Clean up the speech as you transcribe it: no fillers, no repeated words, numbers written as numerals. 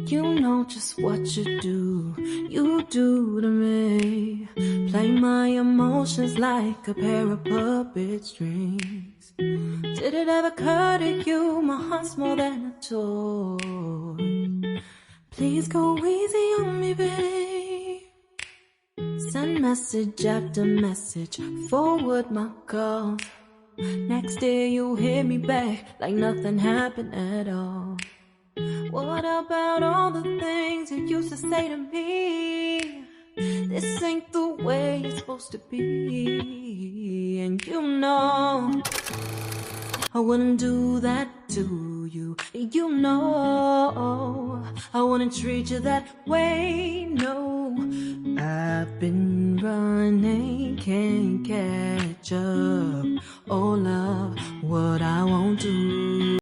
You know just what you do to me. Play my emotions like a pair of puppet strings. Did it ever occur to you my heart's more than a toy? Please go easy on me, babe. Send message after message, forward my calls. Next day you hit me back like nothing happened at all. What about all the things you used to say to me? This ain't the way it's supposed to be. And you know I wouldn't do that to you. You know I wouldn't treat you that way, no. I've been running, can't catch up. Oh love, what I won't do.